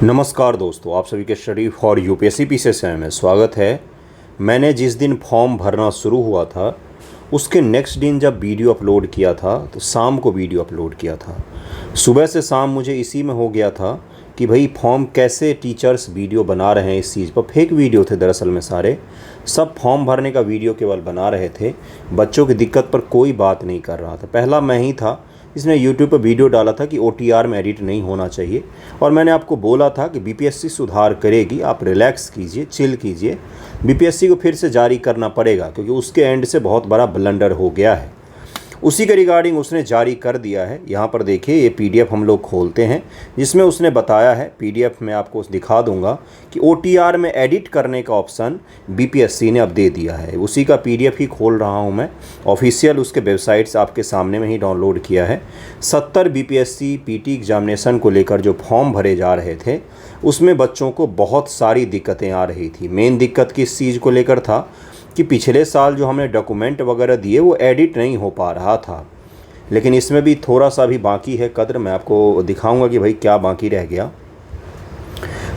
नमस्कार दोस्तों, आप सभी के शरीफ और यूपीएससी पीसीएस में स्वागत है। मैंने जिस दिन फॉर्म भरना शुरू हुआ था उसके नेक्स्ट दिन जब वीडियो अपलोड किया था तो शाम को वीडियो अपलोड किया था। सुबह से शाम मुझे इसी में हो गया था कि भाई फॉर्म कैसे टीचर्स वीडियो बना रहे हैं। इस चीज़ पर फेक वीडियो थे दरअसल में, सारे सब फॉर्म भरने का वीडियो केवल बना रहे थे, बच्चों की दिक्कत पर कोई बात नहीं कर रहा था। पहला मैं ही था इसने यूट्यूब पर वीडियो डाला था कि OTR में एडिट नहीं होना चाहिए, और मैंने आपको बोला था कि बीपीएससी सुधार करेगी, आप रिलैक्स कीजिए, चिल कीजिए। बीपीएससी को फिर से जारी करना पड़ेगा क्योंकि उसके एंड से बहुत बड़ा ब्लंडर हो गया है। उसी के रिगार्डिंग उसने जारी कर दिया है। यहाँ पर देखिए, ये PDF हम लोग खोलते हैं जिसमें उसने बताया है, PDF में आपको दिखा दूंगा कि OTR में एडिट करने का ऑप्शन BPSC ने अब दे दिया है। उसी का PDF ही खोल रहा हूँ मैं, ऑफिशियल उसके वेबसाइट्स आपके सामने में ही डाउनलोड किया है। 70 BPSC PT एग्जामिनेशन को लेकर जो फॉर्म भरे जा रहे थे उसमें बच्चों को बहुत सारी दिक्कतें आ रही थी। मेन दिक्कत किस चीज़ को लेकर था कि पिछले साल जो हमने डॉक्यूमेंट वगैरह दिए वो एडिट नहीं हो पा रहा था, लेकिन इसमें भी थोड़ा सा भी बाकी है कद्र। मैं आपको दिखाऊंगा कि भाई क्या बाकी रह गया,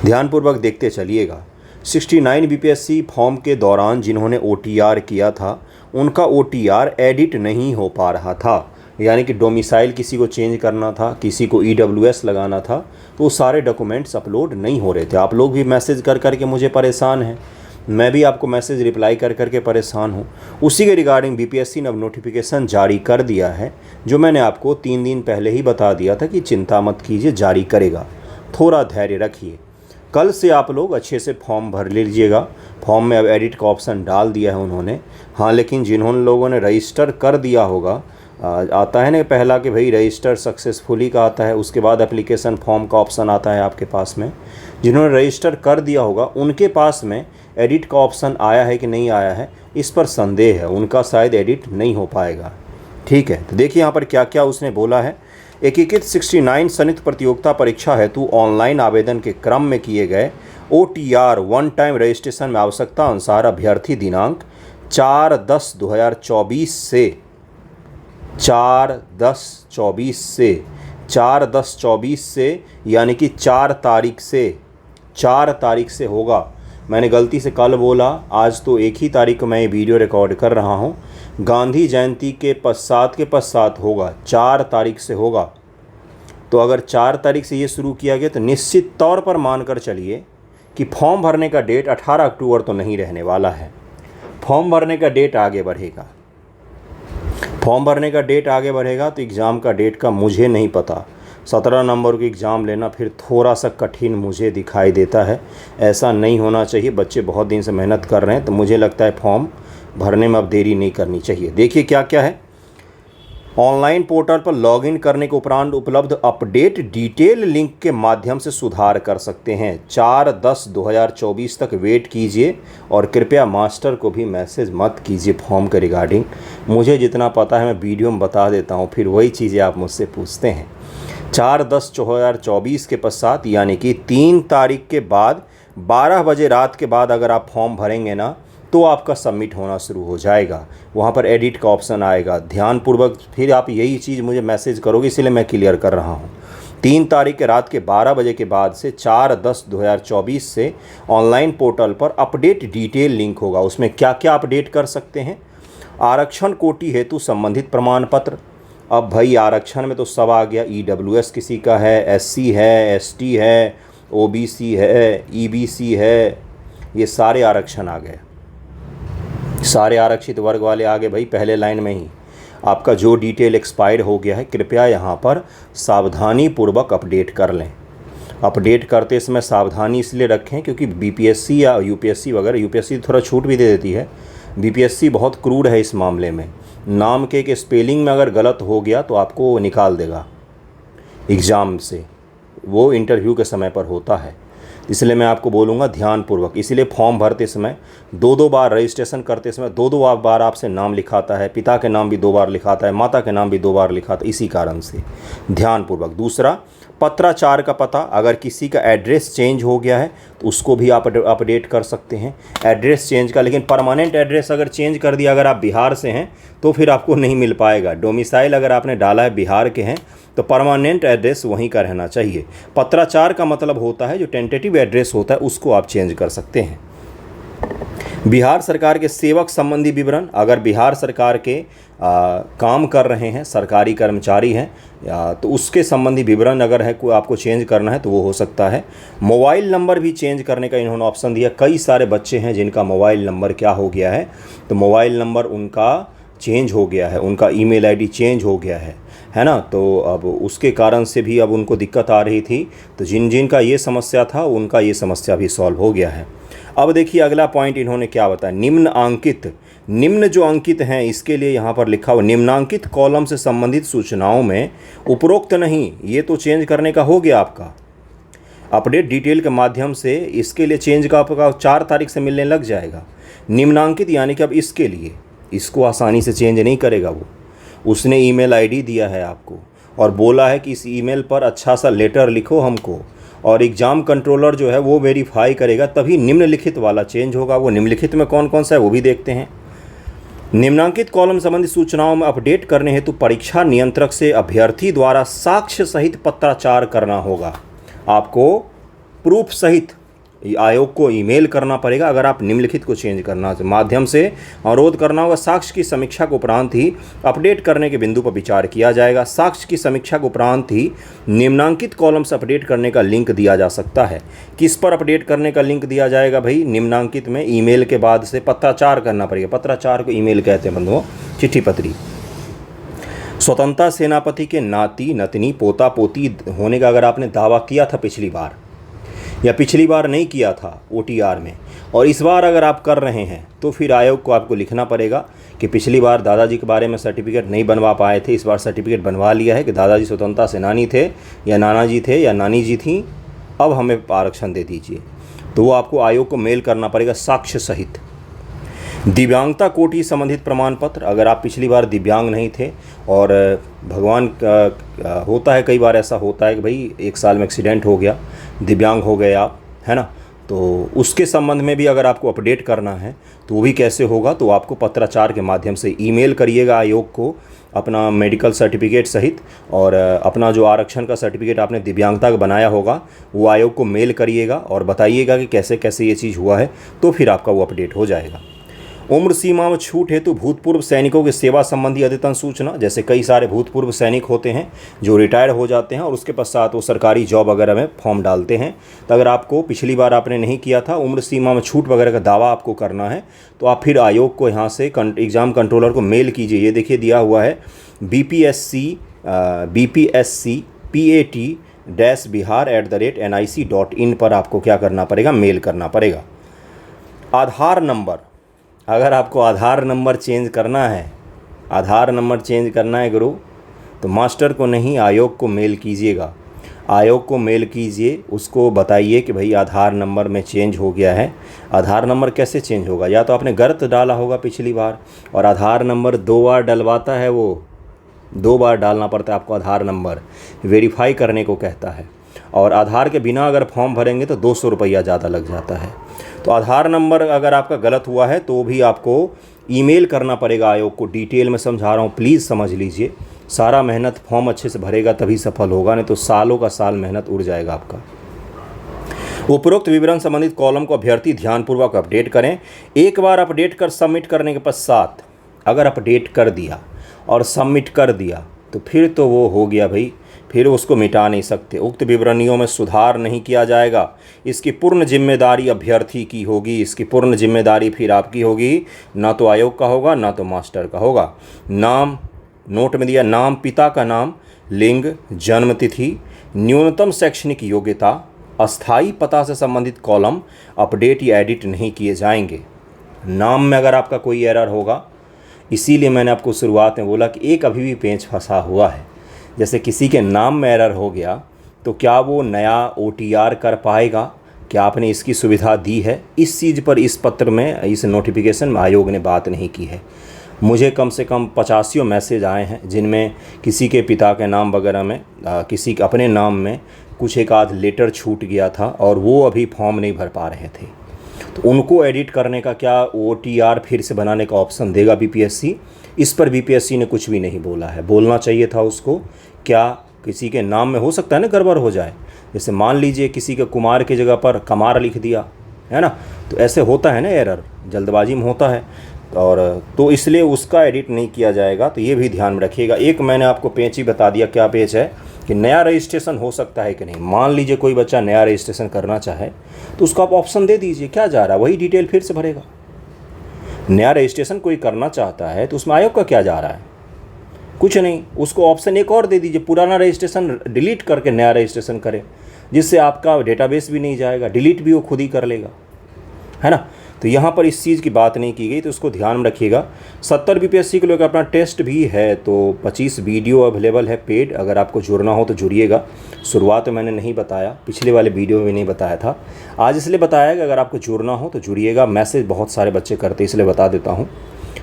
ध्यानपूर्वक देखते चलिएगा। 69 BPSC फॉर्म के दौरान जिन्होंने OTR किया था उनका OTR एडिट नहीं हो पा रहा था, यानी कि डोमिसाइल किसी को चेंज करना था, किसी को EWS लगाना था, तो सारे डॉक्यूमेंट्स अपलोड नहीं हो रहे थे। आप लोग भी मैसेज कर करके मुझे परेशान हैं, मैं भी आपको मैसेज रिप्लाई कर करके परेशान हूँ। उसी के रिगार्डिंग BPSC ने अब नोटिफिकेशन जारी कर दिया है, जो मैंने आपको 3 दिन पहले ही बता दिया था कि चिंता मत कीजिए, जारी करेगा, थोड़ा धैर्य रखिए। कल से आप लोग अच्छे से फॉर्म भर लीजिएगा। फॉर्म में अब एडिट का ऑप्शन डाल दिया है उन्होंने। हाँ, लेकिन जिन्होंने लोगों ने रजिस्टर कर दिया होगा, आता है ना पहला कि भाई रजिस्टर सक्सेसफुली का आता है, उसके बाद एप्लीकेशन फॉर्म का ऑप्शन आता है आपके पास में। जिन्होंने रजिस्टर कर दिया होगा उनके पास में एडिट का ऑप्शन आया है कि नहीं आया है, इस पर संदेह है, उनका शायद एडिट नहीं हो पाएगा। ठीक है, तो देखिए यहाँ पर क्या क्या उसने बोला है। एकीकृत 69 संयुक्त प्रतियोगिता परीक्षा हेतु ऑनलाइन आवेदन के क्रम में किए गए OTR वन टाइम रजिस्ट्रेशन में आवश्यकता अनुसार अभ्यर्थी दिनांक 4/10/2024 से 4/10/24 से यानी कि 4 तारीख से होगा। मैंने गलती से कल बोला, आज तो 1 ही तारीख को मैं ये वीडियो रिकॉर्ड कर रहा हूँ। गांधी जयंती के पश्चात होगा, 4 तारीख से होगा। तो अगर 4 तारीख से ये शुरू किया गया तो निश्चित तौर पर मानकर चलिए कि फॉर्म भरने का डेट 18 अक्टूबर तो नहीं रहने वाला है। फॉर्म भरने का डेट आगे बढ़ेगा। फॉर्म भरने का डेट आगे बढ़ेगा तो एग्ज़ाम का डेट का मुझे नहीं पता। 17 नंबर की एग्ज़ाम लेना फिर थोड़ा सा कठिन मुझे दिखाई देता है। ऐसा नहीं होना चाहिए, बच्चे बहुत दिन से मेहनत कर रहे हैं, तो मुझे लगता है फॉर्म भरने में अब देरी नहीं करनी चाहिए। देखिए क्या क्या है। ऑनलाइन पोर्टल पर लॉगिन करने के उपरांत उपलब्ध अपडेट डिटेल लिंक के माध्यम से सुधार कर सकते हैं। 4/10/2024 तक वेट कीजिए, और कृपया मास्टर को भी मैसेज मत कीजिए फॉर्म के रिगार्डिंग। मुझे जितना पता है मैं वीडियो में बता देता हूँ, फिर वही चीज़ें आप मुझसे पूछते हैं। 4/10/2024 के पश्चात यानी कि 3 तारीख के बाद 12 बजे रात के बाद अगर आप फॉर्म भरेंगे ना तो आपका सबमिट होना शुरू हो जाएगा। वहाँ पर एडिट का ऑप्शन आएगा। ध्यानपूर्वक फिर आप यही चीज़ मुझे मैसेज करोगे, इसलिए मैं क्लियर कर रहा हूँ। 3 तारीख के रात के 12 बजे के बाद से 4/10/2024 से ऑनलाइन पोर्टल पर अपडेट डिटेल लिंक होगा। उसमें क्या क्या अपडेट कर सकते हैं। आरक्षण कोटि हेतु संबंधित प्रमाण पत्र। अब भाई आरक्षण में तो सब आ गया। EWS किसी का है, SC है, ST है, OBC है, EBC है, ये सारे आरक्षण आ गए। सारे आरक्षित वर्ग वाले आ गए भाई पहले लाइन में ही। आपका जो डिटेल एक्सपायर हो गया है कृपया यहाँ पर सावधानी पूर्वक अपडेट कर लें। अपडेट करते समय सावधानी इसलिए रखें क्योंकि BPSC या UPSC वगैरह, UPSC थोड़ा छूट भी दे देती है, BPSC बहुत क्रूर है इस मामले में। नाम के स्पेलिंग में अगर गलत हो गया तो आपको निकाल देगा एग्ज़ाम से, वो इंटरव्यू के समय पर होता है। इसलिए मैं आपको बोलूँगा ध्यानपूर्वक। इसलिए फॉर्म भरते समय 2-2 बार, रजिस्ट्रेशन करते समय 2-2 बार आपसे नाम लिखाता है, पिता के नाम भी 2 बार लिखाता है, माता के नाम भी 2 बार लिखाता है, इसी कारण से ध्यानपूर्वक। दूसरा, पत्राचार का पता, अगर किसी का एड्रेस चेंज हो गया है तो उसको भी आप अपडेट कर सकते हैं एड्रेस चेंज का। लेकिन परमानेंट एड्रेस अगर चेंज कर दिया, अगर आप बिहार से हैं तो फिर आपको नहीं मिल पाएगा। डोमिसाइल अगर आपने डाला है बिहार के हैं तो परमानेंट एड्रेस वहीं का रहना चाहिए। पत्राचार का मतलब होता है जो टेंटेटिव एड्रेस होता है उसको आप चेंज कर सकते हैं। बिहार सरकार के सेवक संबंधी विवरण, अगर बिहार सरकार के काम कर रहे हैं, सरकारी कर्मचारी हैं तो उसके संबंधी विवरण अगर है कोई आपको चेंज करना है तो वो हो सकता है। मोबाइल नंबर भी चेंज करने का इन्होंने ऑप्शन दिया। कई सारे बच्चे हैं जिनका मोबाइल नंबर क्या हो गया है, तो मोबाइल नंबर उनका चेंज हो गया है, उनका ईमेल आईडी चेंज हो गया है ना। तो अब उसके कारण से भी अब उनको दिक्कत आ रही थी, तो जिन जिन का ये समस्या था उनका ये समस्या भी सॉल्व हो गया है। अब देखिए अगला पॉइंट इन्होंने क्या बताया, निम्न जो अंकित हैं इसके लिए यहाँ पर लिखा हुआ निम्नांकित कॉलम से संबंधित सूचनाओं में उपरोक्त नहीं, ये तो चेंज करने का हो गया आपका अपडेट डिटेल के माध्यम से। इसके लिए चेंज का आपका 4 तारीख से मिलने लग जाएगा। निम्नांकित यानी कि अब इसके लिए इसको आसानी से चेंज नहीं करेगा वो। उसने ईमेल आईडी दिया है आपको और बोला है कि इस ईमेल पर अच्छा सा लेटर लिखो हमको, और एग्ज़ाम कंट्रोलर जो है वो वेरीफाई करेगा तभी निम्नलिखित वाला चेंज होगा। वो निम्नलिखित में कौन कौन सा है वो भी देखते हैं। निम्नांकित कॉलम संबंधी सूचनाओं में अपडेट करने हेतु परीक्षा नियंत्रक से अभ्यर्थी द्वारा साक्ष्य सहित पत्राचार करना होगा। आपको प्रूफ सहित आयोग को ईमेल करना पड़ेगा अगर आप निम्नलिखित को चेंज करना माध्यम से अनुरोध करना होगा। साक्ष्य की समीक्षा के उपरांत ही अपडेट करने के बिंदु पर विचार किया जाएगा। साक्ष्य की समीक्षा के उपरांत ही निम्नांकित कॉलम्स अपडेट करने का लिंक दिया जा सकता है। किस पर अपडेट करने का लिंक दिया जाएगा भाई? निम्नांकित में ईमेल के बाद से पत्राचार करना पड़ेगा। पत्राचार को ईमेल कहते हैं बंधुओं, चिट्ठी पत्री। स्वतंत्रता सेनापति के नाती नतनी पोता पोती होने का अगर आपने दावा किया था पिछली बार या पिछली बार नहीं किया था OTR में, और इस बार अगर आप कर रहे हैं तो फिर आयोग को आपको लिखना पड़ेगा कि पिछली बार दादाजी के बारे में सर्टिफिकेट नहीं बनवा पाए थे, इस बार सर्टिफिकेट बनवा लिया है कि दादाजी स्वतंत्रता सेनानी थे या नाना जी थे या नानी जी थी, अब हमें आरक्षण दे दीजिए। तो वो आपको आयोग को मेल करना पड़ेगा साक्ष्य सहित। दिव्यांगता कोटि संबंधित प्रमाण पत्र, अगर आप पिछली बार दिव्यांग नहीं थे और भगवान होता है कई बार ऐसा होता है कि भाई 1 साल में एक्सीडेंट हो गया, दिव्यांग हो गए आप, है ना, तो उसके संबंध में भी अगर आपको अपडेट करना है तो वो भी कैसे होगा, तो आपको पत्राचार के माध्यम से ईमेल करिएगा आयोग को अपना मेडिकल सर्टिफिकेट सहित, और अपना जो आरक्षण का सर्टिफिकेट आपने दिव्यांगता का बनाया होगा वो आयोग को मेल करिएगा और बताइएगा कि कैसे कैसे ये चीज़ हुआ है, तो फिर आपका वो अपडेट हो जाएगा। उम्र सीमा में छूट हेतु भूतपूर्व सैनिकों की सेवा संबंधी अद्यतन सूचना, जैसे कई सारे भूतपूर्व सैनिक होते हैं जो रिटायर हो जाते हैं और उसके पश्चात वो सरकारी जॉब वगैरह में फॉर्म डालते हैं। तो अगर आपको पिछली बार आपने नहीं किया था, उम्र सीमा में छूट वगैरह का दावा आपको करना है, तो आप फिर आयोग को यहाँ से एग्ज़ाम कंट्रोलर को मेल कीजिए। ये देखिए दिया हुआ है BPSC PAT-bihar@nic.in पर आपको क्या करना पड़ेगा, मेल करना पड़ेगा। आधार नंबर, अगर आपको आधार नंबर चेंज करना है, आधार नंबर चेंज करना है गुरु, तो मास्टर को नहीं आयोग को मेल कीजिएगा। आयोग को मेल कीजिए, उसको बताइए कि भाई आधार नंबर में चेंज हो गया है। आधार नंबर कैसे चेंज होगा? या तो आपने गलत डाला होगा पिछली बार, और आधार नंबर 2 बार डलवाता है वो, 2 बार डालना पड़ता है आपको आधार नंबर, वेरीफाई करने को कहता है। और आधार के बिना अगर फॉर्म भरेंगे तो 200 रुपया ज़्यादा लग जाता है। तो आधार नंबर अगर आपका गलत हुआ है तो भी आपको ईमेल करना पड़ेगा आयोग को। डिटेल में समझा रहा हूँ, प्लीज़ समझ लीजिए। सारा मेहनत फॉर्म अच्छे से भरेगा तभी सफल होगा, नहीं तो सालों का साल मेहनत उड़ जाएगा आपका। उपरोक्त विवरण संबंधित कॉलम को अभ्यर्थी ध्यानपूर्वक अपडेट करें। एक बार अपडेट कर सबमिट करने के पश्चात अगर अपडेट कर दिया और सबमिट कर दिया तो फिर तो वो हो गया भाई, फिर उसको मिटा नहीं सकते। उक्त विवरणियों में सुधार नहीं किया जाएगा। इसकी पूर्ण जिम्मेदारी अभ्यर्थी की होगी, इसकी पूर्ण जिम्मेदारी फिर आपकी होगी, ना तो आयोग का होगा ना तो मास्टर का होगा। नाम नोट में दिया, नाम, पिता का नाम, लिंग, जन्म तिथि, न्यूनतम शैक्षणिक योग्यता, अस्थायी पता से संबंधित कॉलम अपडेट या एडिट नहीं किए जाएंगे। नाम में अगर आपका कोई एरर होगा, इसीलिए मैंने आपको शुरुआत में बोला कि एक अभी भी पेंच फंसा हुआ है। जैसे किसी के नाम में एरर हो गया तो क्या वो नया OTR कर पाएगा? क्या आपने इसकी सुविधा दी है? इस चीज़ पर इस पत्र में, इस नोटिफिकेशन में आयोग ने बात नहीं की है। मुझे कम से कम 85 मैसेज आए हैं जिनमें किसी के पिता के नाम वगैरह में, किसी के अपने नाम में कुछ एक आध लेटर छूट गया था और वो अभी फॉर्म नहीं भर पा रहे थे। तो उनको एडिट करने का क्या OTR फिर से बनाने का ऑप्शन देगा BPSC? इस पर BPSC ने कुछ भी नहीं बोला है। बोलना चाहिए था उसको, क्या किसी के नाम में हो सकता है ना गड़बड़ हो जाए, जैसे मान लीजिए किसी के कुमार की जगह पर कमार लिख दिया, है ना, तो ऐसे होता है ना, एरर जल्दबाजी में होता है, और तो इसलिए उसका एडिट नहीं किया जाएगा, तो ये भी ध्यान में रखिएगा। एक मैंने आपको पेज ही बता दिया, क्या पेज है कि नया रजिस्ट्रेशन हो सकता है कि नहीं। मान लीजिए कोई बच्चा नया रजिस्ट्रेशन करना चाहे तो उसको आप ऑप्शन दे दीजिए, क्या जा रहा है, वही डिटेल फिर से भरेगा। नया रजिस्ट्रेशन कोई करना चाहता है तो उसमें आयोग का क्या जा रहा है, कुछ नहीं, उसको ऑप्शन एक और दे दीजिए, पुराना रजिस्ट्रेशन डिलीट करके नया रजिस्ट्रेशन करें, जिससे आपका डेटाबेस भी नहीं जाएगा, डिलीट भी वो खुद ही कर लेगा, है ना। तो यहाँ पर इस चीज़ की बात नहीं की गई, तो उसको ध्यान में रखिएगा। 70 बीपीएससी के लेकर अपना टेस्ट भी है, तो 25 वीडियो अवेलेबल है पेड, अगर आपको जुड़ना हो तो जुड़िएगा। शुरुआत में मैंने नहीं बताया, पिछले वाले वीडियो में भी नहीं बताया था, आज इसलिए बताया कि अगर आपको जुड़ना हो तो जुड़िएगा। मैसेज बहुत सारे बच्चे करते इसलिए बता देता हूँ।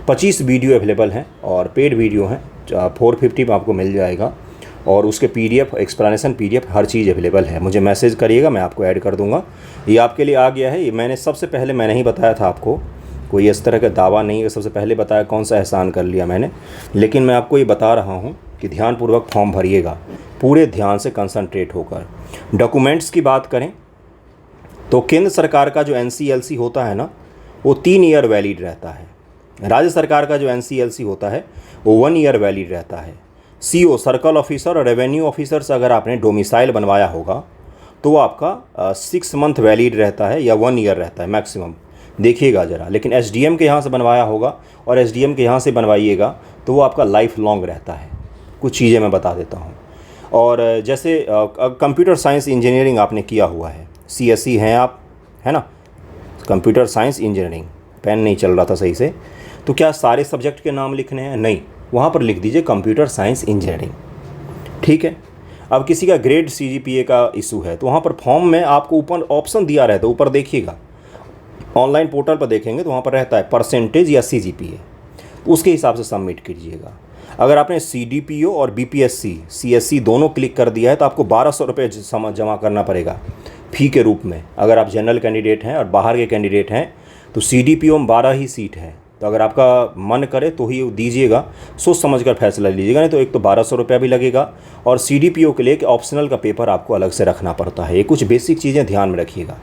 25 वीडियो अवेलेबल हैं और पेड वीडियो हैं, 450 में आपको मिल जाएगा, और उसके PDF एक्सप्लेनेशन PDF हर चीज़ अवेलेबल है। मुझे मैसेज करिएगा, मैं आपको ऐड कर दूंगा। ये आपके लिए आ गया है, ये मैंने सबसे पहले मैंने ही बताया था आपको, कोई इस तरह का दावा नहीं है, सबसे पहले बताया, कौन सा एहसान कर लिया मैंने। लेकिन मैं आपको ये बता रहा हूँ कि ध्यानपूर्वक फॉर्म भरिएगा, पूरे ध्यान से कंसंट्रेट होकर। डॉक्यूमेंट्स की बात करें तो केंद्र सरकार का जो NCLC होता है ना, वो 3 ईयर वैलिड रहता है। राज्य सरकार का जो NCLC होता है वो 1 ईयर वैलिड रहता है। CO सर्कल ऑफिसर और रेवेन्यू ऑफिसर से अगर आपने डोमिसाइल बनवाया होगा तो वो आपका 6 मंथ वैलिड रहता है या 1 ईयर रहता है मैक्सिमम, देखिएगा ज़रा। लेकिन SDM के यहाँ से बनवाया होगा और SDM के यहाँ से बनवाइएगा तो वो आपका लाइफ लॉन्ग रहता है। कुछ चीज़ें मैं बता देता हूँ। और जैसे कंप्यूटर साइंस इंजीनियरिंग आपने किया हुआ है, CSE हैं आप, है ना, कंप्यूटर साइंस इंजीनियरिंग, पेन नहीं चल रहा था सही से, तो क्या सारे सब्जेक्ट के नाम लिखने हैं? नहीं, वहाँ पर लिख दीजिए कंप्यूटर साइंस इंजीनियरिंग, ठीक है। अब किसी का ग्रेड CGPA का इशू है तो वहाँ पर फॉर्म में आपको ऊपर ऑप्शन दिया रहता है, ऊपर देखिएगा, ऑनलाइन पोर्टल पर देखेंगे तो वहाँ पर रहता है परसेंटेज या CGPA, उसके हिसाब से सबमिट कीजिएगा। अगर आपने CDPO और BPSC CSE दोनों क्लिक कर दिया है तो आपको 1200 रुपये जमा करना पड़ेगा फ़ी के रूप में। अगर आप जनरल कैंडिडेट हैं और बाहर के कैंडिडेट हैं तो CDPO में 12 ही सीट है, तो अगर आपका मन करे तो ही दीजिएगा, सोच समझ कर फैसला लीजिएगा, नहीं तो एक तो 1200 रुपया भी लगेगा, और CDPO के लिए एक ऑप्शनल का पेपर आपको अलग से रखना पड़ता है। ये कुछ बेसिक चीज़ें ध्यान में रखिएगा,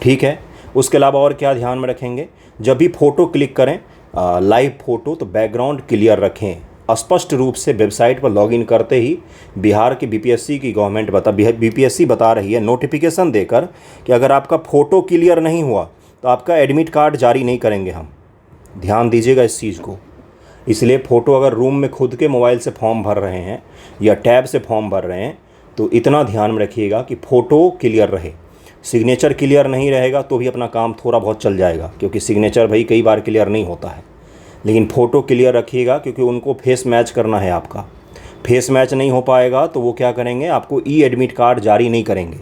ठीक है। उसके अलावा और क्या ध्यान में रखेंगे, जब भी फ़ोटो क्लिक करें लाइव फ़ोटो तो बैकग्राउंड क्लियर रखें, स्पष्ट रूप से वेबसाइट पर लॉगिन करते ही बिहार की BPSC की गवर्नमेंट BPSC बता रही है नोटिफिकेशन देकर कि अगर आपका फ़ोटो क्लियर नहीं हुआ तो आपका एडमिट कार्ड जारी नहीं करेंगे हम। ध्यान दीजिएगा इस चीज़ को। इसलिए फ़ोटो अगर रूम में खुद के मोबाइल से फॉर्म भर रहे हैं या टैब से फॉर्म भर रहे हैं तो इतना ध्यान में रखिएगा कि फ़ोटो क्लियर रहे। सिग्नेचर क्लियर नहीं रहेगा तो भी अपना काम थोड़ा बहुत चल जाएगा, क्योंकि सिग्नेचर भाई कई बार क्लियर नहीं होता है, लेकिन फ़ोटो क्लियर रखिएगा, क्योंकि उनको फेस मैच करना है। आपका फेस मैच नहीं हो पाएगा तो वो क्या करेंगे, आपको एडमिट कार्ड जारी नहीं करेंगे,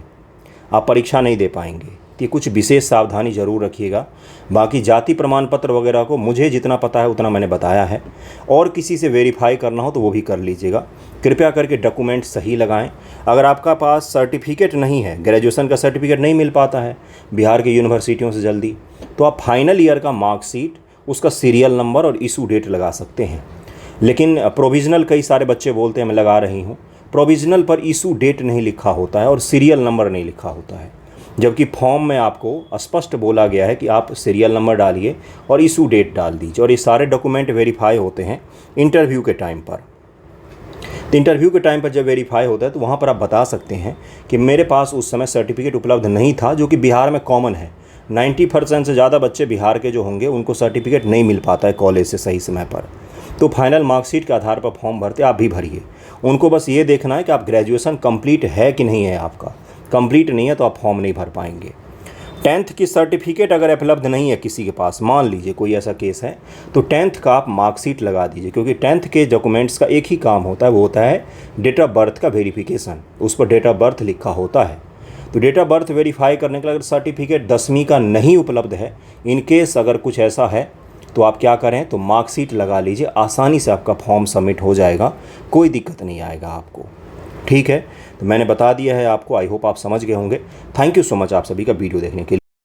आप परीक्षा नहीं दे पाएंगे। तो ये कुछ विशेष सावधानी ज़रूर रखिएगा। बाकी जाति प्रमाण पत्र वगैरह को मुझे जितना पता है उतना मैंने बताया है, और किसी से वेरीफाई करना हो तो वो भी कर लीजिएगा। कृपया करके डॉक्यूमेंट सही लगाएं। अगर आपका पास सर्टिफिकेट नहीं है, ग्रेजुएशन का सर्टिफिकेट नहीं मिल पाता है बिहार की यूनिवर्सिटियों से जल्दी, तो आप फाइनल ईयर का मार्कशीट, उसका सीरियल नंबर और इशू डेट लगा सकते हैं। लेकिन प्रोविज़नल कई सारे बच्चे बोलते हैं मैं लगा रही हूँ, प्रोविज़नल पर इशू डेट नहीं लिखा होता है और सीरियल नंबर नहीं लिखा होता है, जबकि फॉर्म में आपको स्पष्ट बोला गया है कि आप सीरियल नंबर डालिए और इशू डेट डाल दीजिए, और ये सारे डॉक्यूमेंट वेरीफाई होते हैं इंटरव्यू के टाइम पर। तो इंटरव्यू के टाइम पर जब वेरीफाई होता है तो वहाँ पर आप बता सकते हैं कि मेरे पास उस समय सर्टिफिकेट उपलब्ध नहीं था, जो कि बिहार में कॉमन है। 90% से ज़्यादा बच्चे बिहार के जो होंगे उनको सर्टिफिकेट नहीं मिल पाता है कॉलेज से सही समय पर, तो फाइनल मार्कशीट के आधार पर फॉर्म भरते आप भी भरिए। उनको बस ये देखना है कि आप ग्रेजुएशन कंप्लीट है कि नहीं है, आपका कंप्लीट नहीं है तो आप फॉर्म नहीं भर पाएंगे। 10th की सर्टिफिकेट अगर उपलब्ध नहीं है किसी के पास, मान लीजिए कोई ऐसा केस है, तो 10th का आप मार्कशीट लगा दीजिए, क्योंकि 10th के डॉक्यूमेंट्स का एक ही काम होता है, वो होता है डेट ऑफ बर्थ का वेरिफिकेशन। उस पर डेट ऑफ बर्थ लिखा होता है, तो डेट ऑफ बर्थ वेरीफाई करने के लिए अगर सर्टिफिकेट 10वीं का नहीं उपलब्ध है, इन केस अगर कुछ ऐसा है तो आप क्या करें, तो मार्कशीट लगा लीजिए, आसानी से आपका फॉर्म सबमिट हो जाएगा, कोई दिक्कत नहीं आएगा आपको। ठीक है, तो मैंने बता दिया है आपको, आई होप आप समझ गए होंगे। थैंक यू सो मच आप सभी का वीडियो देखने के लिए।